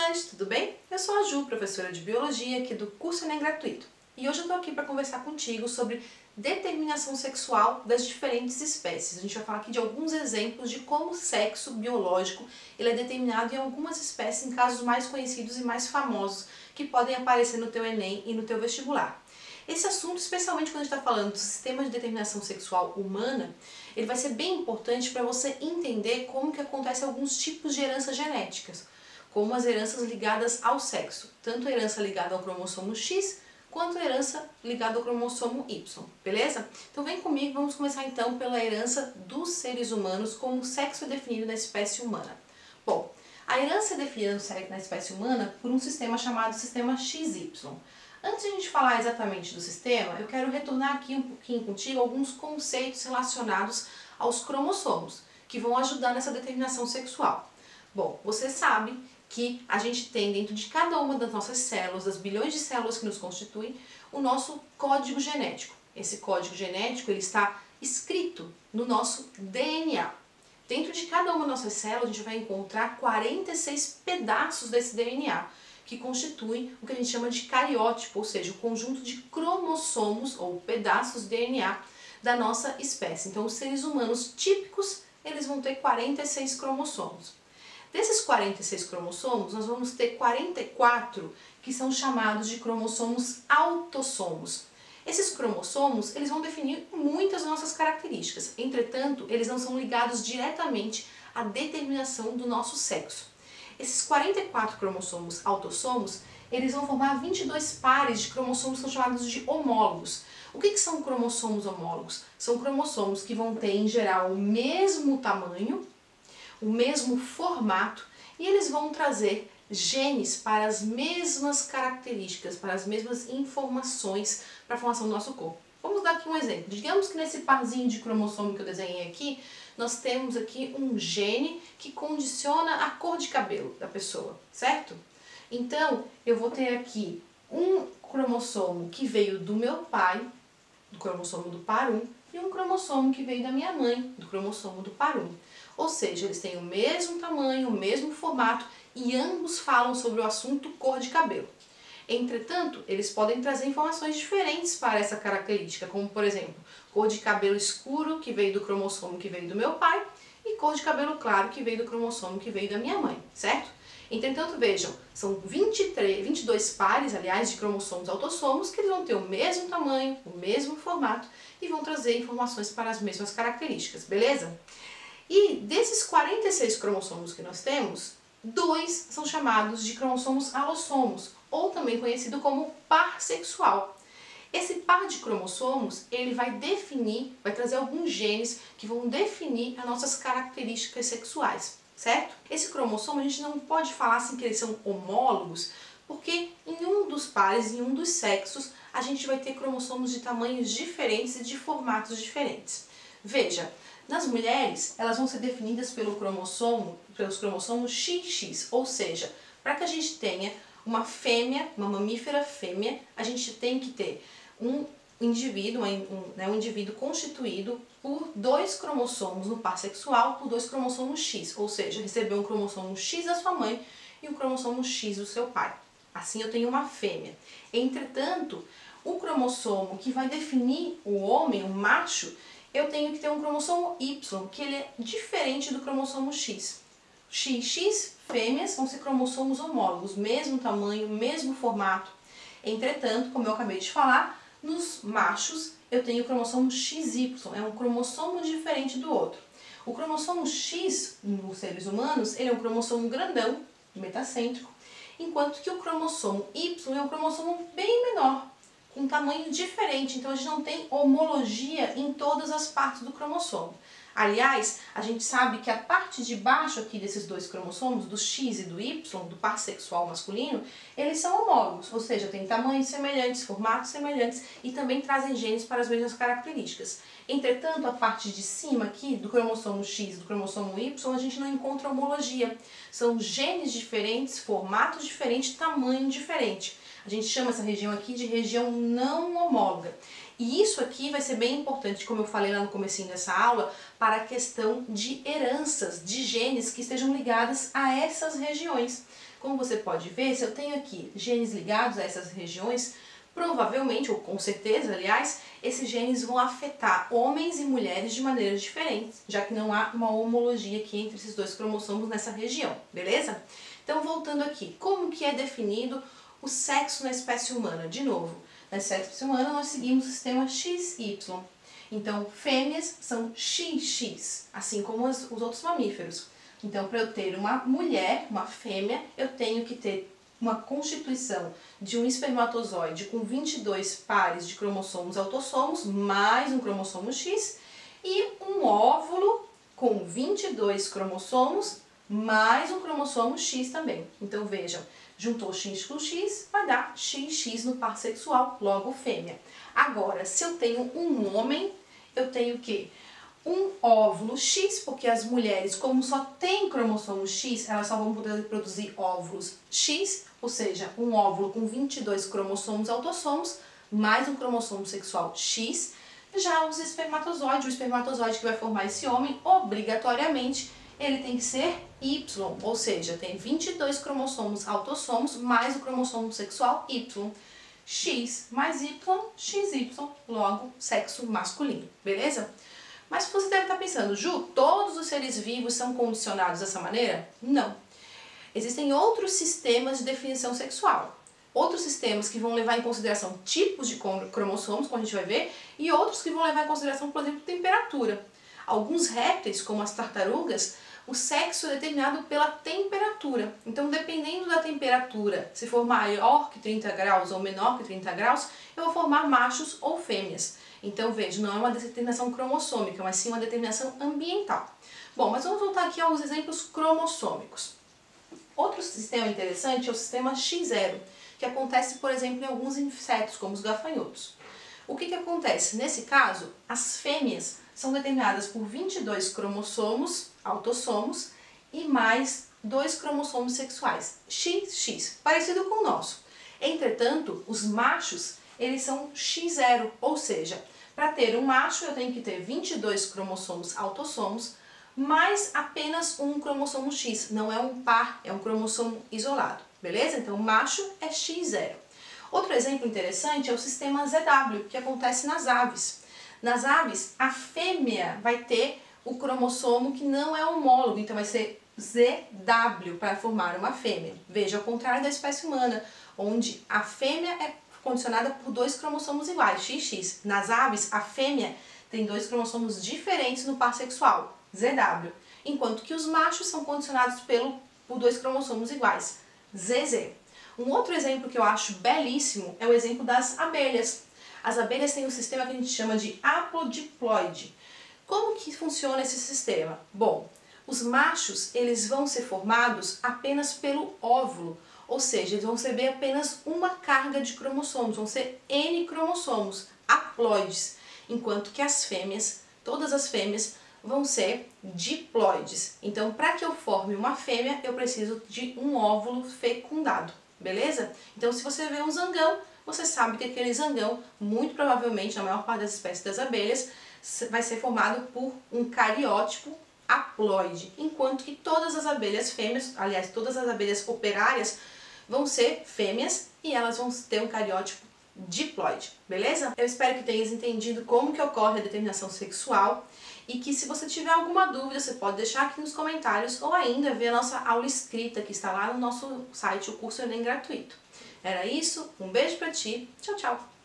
estudantes, tudo bem? Eu sou a Ju, professora de Biologia aqui do curso Enem Gratuito. E hoje eu estou aqui para conversar contigo sobre determinação sexual das diferentes espécies. A gente vai falar aqui de alguns exemplos de como o sexo biológico ele é determinado em algumas espécies, em casos mais conhecidos e mais famosos, que podem aparecer no teu Enem e no teu vestibular. Esse assunto, especialmente quando a gente está falando do sistema de determinação sexual humana, ele vai ser bem importante para você entender como que acontecem alguns tipos de heranças genéticas, como as heranças ligadas ao sexo, tanto a herança ligada ao cromossomo X, quanto a herança ligada ao cromossomo Y, beleza? Então vem comigo, vamos começar então pela herança dos seres humanos, como o sexo é definido na espécie humana. Bom, a herança é definida na espécie humana por um sistema chamado sistema XY. Antes de a gente falar exatamente do sistema, eu quero retornar aqui um pouquinho contigo alguns conceitos relacionados aos cromossomos, que vão ajudar nessa determinação sexual. Bom, você sabe que a gente tem dentro de cada uma das nossas células, das bilhões de células que nos constituem, o nosso código genético. Esse código genético ele está escrito no nosso DNA. Dentro de cada uma das nossas células a gente vai encontrar 46 pedaços desse DNA, que constituem o que a gente chama de cariótipo, ou seja, o conjunto de cromossomos ou pedaços de DNA da nossa espécie. Então os seres humanos típicos eles vão ter 46 cromossomos. Desses 46 cromossomos, nós vamos ter 44 que são chamados de cromossomos autossomos. Esses cromossomos, eles vão definir muitas nossas características, entretanto, eles não são ligados diretamente à determinação do nosso sexo. Esses 44 cromossomos autossomos, eles vão formar 22 pares de cromossomos que são chamados de homólogos. O que são cromossomos homólogos? São cromossomos que vão ter, em geral, o mesmo tamanho, o mesmo formato, e eles vão trazer genes para as mesmas características, para as mesmas informações para a formação do nosso corpo. Vamos dar aqui um exemplo. Digamos que nesse parzinho de cromossomo que eu desenhei aqui, nós temos aqui um gene que condiciona a cor de cabelo da pessoa, certo? Então, eu vou ter aqui um cromossomo que veio do meu pai, do cromossomo do par 1, e um cromossomo que veio da minha mãe, do cromossomo do par 1. Ou seja, eles têm o mesmo tamanho, o mesmo formato e ambos falam sobre o assunto cor de cabelo. Entretanto, eles podem trazer informações diferentes para essa característica, como por exemplo, cor de cabelo escuro que veio do cromossomo que veio do meu pai e cor de cabelo claro que veio do cromossomo que veio da minha mãe, certo? Entretanto, vejam, são 22 pares, aliás, de cromossomos autossomos que eles vão ter o mesmo tamanho, o mesmo formato e vão trazer informações para as mesmas características, beleza? E desses 46 cromossomos que nós temos, 2 são chamados de cromossomos alossomos, ou também conhecido como par sexual. Esse par de cromossomos, ele vai trazer alguns genes que vão definir as nossas características sexuais, certo? Esse cromossomo a gente não pode falar assim que eles são homólogos, porque em um dos pares, em um dos sexos, a gente vai ter cromossomos de tamanhos diferentes e de formatos diferentes. Veja, nas mulheres, elas vão ser definidas pelos cromossomos XX, ou seja, para que a gente tenha uma fêmea, uma mamífera fêmea, a gente tem que ter um indivíduo constituído por 2 cromossomos no par sexual, por 2 cromossomos X, ou seja, receber um cromossomo X da sua mãe e um cromossomo X do seu pai. Assim eu tenho uma fêmea. Entretanto, o cromossomo que vai definir o homem, o macho, eu tenho que ter um cromossomo Y, que ele é diferente do cromossomo X. XX, fêmeas, vão ser cromossomos homólogos, mesmo tamanho, mesmo formato. Entretanto, como eu acabei de falar, nos machos eu tenho o cromossomo XY, é um cromossomo diferente do outro. O cromossomo X, nos seres humanos, ele é um cromossomo grandão, metacêntrico, enquanto que o cromossomo Y é um cromossomo bem menor, com um tamanho diferente, então a gente não tem homologia em todas as partes do cromossomo. Aliás, a gente sabe que a parte de baixo aqui desses 2 cromossomos, do X e do Y, do par sexual masculino, eles são homólogos, ou seja, têm tamanhos semelhantes, formatos semelhantes e também trazem genes para as mesmas características. Entretanto, a parte de cima aqui, do cromossomo X e do cromossomo Y, a gente não encontra homologia. São genes diferentes, formatos diferentes, tamanho diferente. A gente chama essa região aqui de região não homóloga. E isso aqui vai ser bem importante, como eu falei lá no comecinho dessa aula, para a questão de heranças, de genes que estejam ligadas a essas regiões. Como você pode ver, se eu tenho aqui genes ligados a essas regiões, provavelmente, ou com certeza, aliás, esses genes vão afetar homens e mulheres de maneiras diferentes, já que não há uma homologia aqui entre esses dois cromossomos nessa região, beleza? Então, voltando aqui, como que é definido o sexo na espécie humana? De novo, na espécie humana nós seguimos o sistema XY. Então, fêmeas são XX, assim como os outros mamíferos. Então, para eu ter uma mulher, uma fêmea, eu tenho que ter uma constituição de um espermatozoide com 22 pares de cromossomos autossomos, mais um cromossomo X, e um óvulo com 22 cromossomos, mais um cromossomo X também. Então vejam, juntou X com X, vai dar XX no par sexual, logo fêmea. Agora, se eu tenho um homem, eu tenho o quê? Um óvulo X, porque as mulheres, como só tem cromossomo X, elas só vão poder produzir óvulos X, ou seja, um óvulo com 22 cromossomos autossomos, mais um cromossomo sexual X. Já os espermatozoides, o espermatozoide que vai formar esse homem, obrigatoriamente, ele tem que ser Y, ou seja, tem 22 cromossomos autossomos, mais o cromossomo sexual Y. X mais Y, XY, logo sexo masculino, beleza? Mas você deve estar pensando, Ju, todos os seres vivos são condicionados dessa maneira? Não. Existem outros sistemas de definição sexual. Outros sistemas que vão levar em consideração tipos de cromossomos, como a gente vai ver, e outros que vão levar em consideração, por exemplo, temperatura. Alguns répteis, como as tartarugas, o sexo é determinado pela temperatura. Então, dependendo da temperatura, se for maior que 30 graus ou menor que 30 graus, eu vou formar machos ou fêmeas. Então, veja, não é uma determinação cromossômica, mas sim uma determinação ambiental. Bom, mas vamos voltar aqui aos exemplos cromossômicos. Outro sistema interessante é o sistema X0, que acontece, por exemplo, em alguns insetos, como os gafanhotos. O que acontece? Nesse caso, as fêmeas são determinadas por 22 cromossomos, autossomos, e mais 2 cromossomos sexuais, XX, parecido com o nosso. Entretanto, os machos, eles são X0, ou seja, para ter um macho eu tenho que ter 22 cromossomos autossomos, mais apenas um cromossomo X, não é um par, é um cromossomo isolado, beleza? Então, o macho é X0. Outro exemplo interessante é o sistema ZW, que acontece nas aves. Nas aves, a fêmea vai ter o cromossomo que não é homólogo, então vai ser ZW para formar uma fêmea. Veja, ao contrário da espécie humana, onde a fêmea é condicionada por 2 cromossomos iguais, XX. Nas aves, a fêmea tem 2 cromossomos diferentes no par sexual, ZW, enquanto que os machos são condicionados por 2 cromossomos iguais, ZZ. Um outro exemplo que eu acho belíssimo é o exemplo das abelhas. As abelhas têm um sistema que a gente chama de aplodiploide. Como que funciona esse sistema? Bom, os machos eles vão ser formados apenas pelo óvulo, ou seja, eles vão receber apenas uma carga de cromossomos, vão ser N cromossomos, haploides, enquanto que as fêmeas, todas as fêmeas, vão ser diploides. Então, para que eu forme uma fêmea, eu preciso de um óvulo fecundado, beleza? Então, se você vê um zangão, você sabe que aquele zangão, muito provavelmente, na maior parte das espécies das abelhas, vai ser formado por um cariótipo haploide, enquanto que todas as abelhas fêmeas, aliás, todas as abelhas operárias, vão ser fêmeas e elas vão ter um cariótipo diploide, beleza? Eu espero que tenhas entendido como que ocorre a determinação sexual e que se você tiver alguma dúvida, você pode deixar aqui nos comentários ou ainda ver a nossa aula escrita que está lá no nosso site, o curso Enem Gratuito. Era isso, um beijo pra ti, tchau, tchau!